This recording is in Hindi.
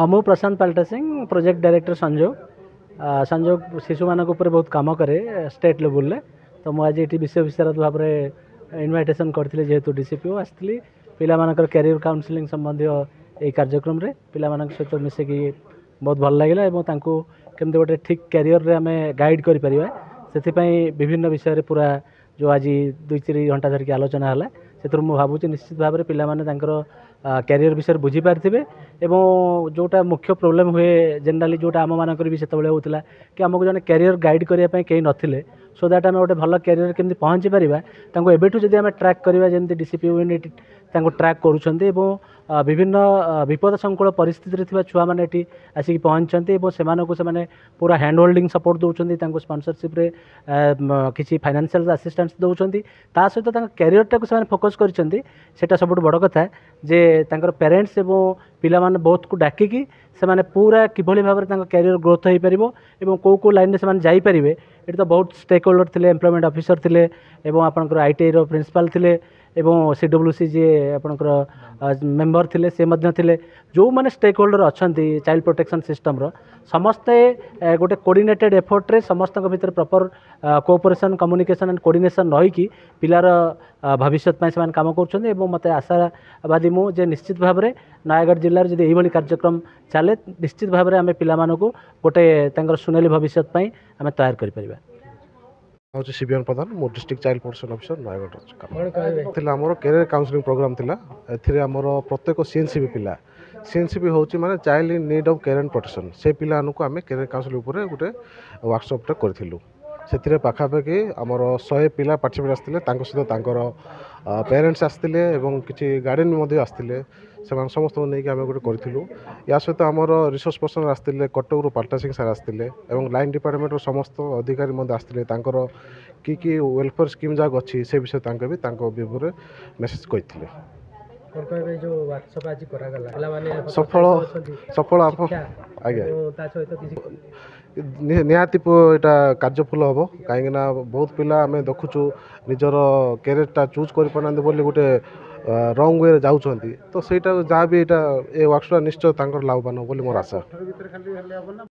मु प्रशांत पाल्टा सिंह प्रोजेक्ट डायरेक्टर संजोग संजोग शिशु मान बहुत कम करे स्टेट लेवल रे। तो मुझे ये विषय विस्तार भाव में इनविटेशन करते जेहेतु डीसीपीओ आसती पिला कैरियर काउनसिलिंग संबंधी ये कार्यक्रम रे पिला सहित मिसिकी बहुत भल लगे केमती गोटे ठीक कैरियर रे आम गाइड कर विभिन्न विषय पूरा जो आज 2-3 घंटा धरिकी आलोचना है से भावुँ निश्चित भाव में पिला कैरियर विषय बुझी पारे एवं जोटा मुख्य प्रोब्लेम हुए जेनराली जोटा आम मानक भी से होता कि आमको जन कैरियर गाइड करने कहीं नथिले सो दैट आम गोटे भल कैरियर केमती पहुँची पारा एबेठू जब आम ट्रैक करवा जमी डीसीपी यूनिट ट्रैक करुँच विभिन्न विपद संकुल परिस्थिति छुआ मैंने ये आसिक पहुँचती से पूरा हैंड होल्डिंग सपोर्ट दौरान स्पॉन्सरशिप रे किसी फाइनेंशियल असिस्टेंस दौरान ता सहित कैरियर टाक फोकस कर सब बड़ कथा जे पेरेंट्स एवं पिला माने बहुत को डाकिकी से पूरा किभली भाव में कैरियर ग्रोथ हो पार कौ कौ लाइन में जापरें ये तो बहुत स्टेक होल्डर थे एम्प्लॉयमेंट ऑफिसर थे एवं आपंकर आईटीआई रो प्रिंसिपल थे एवं सीडब्ल्यूसी जी आपंकर मेंबर थे से थे जो मैंने स्टेक होल्डर अच्छा चाइल्ड प्रोटेक्शन सिस्टम रो समस्ते गोटे कोऑर्डिनेटेड एफर्ट रे समस्त भीतर proper cooperation communication and coordination रही पिलार भविष्य से काम कर मत आशावादी मुझे निश्चित भाव में नयागढ़ जिले में यही कार्यक्रम चले निश्चित भाव में आम पिला गोटे सुनेली भविष्य आम तैयार कर हूँ शिबियन प्रधान मो district child protection officer Nayagarh आमर कैरियर काउंसलिंग प्रोग्राम थिला एथिरे आमर प्रत्येक सीएनसीबी पिला सीएनसीबी होची माने child in need of care and protection से पिला को आम कैरियर काउंसलिंग उपर गोटे वर्कशॉप करूँ से पाखापाखि आमर 100 पिला पार्टिसिपेट आसते सहित पेरेंट्स आसते किसी गार्डियन भी आसते से समस्त नहीं आम गोटे करूँ या सहित आमर रिसोर्स पर्सन आसते कटक पाल्टा सिंह सार आसते लाइन डिपार्टमेंट समस्त अधिकारी आसते कि वेलफेयर स्कीम जहाँ अच्छी से विषय भी मेसेज करते सफल सफल आज्ञा निहाती यहाँ कार्यफुल हम कहीं बहुत पिला आम देखुचु निजर कैरियरटा चूज कर गोटे रंग वे जाऊँच तो सहीटा जहाँ भी ये वर्कशॉप निश्चय लाभवान हो मोर आशा।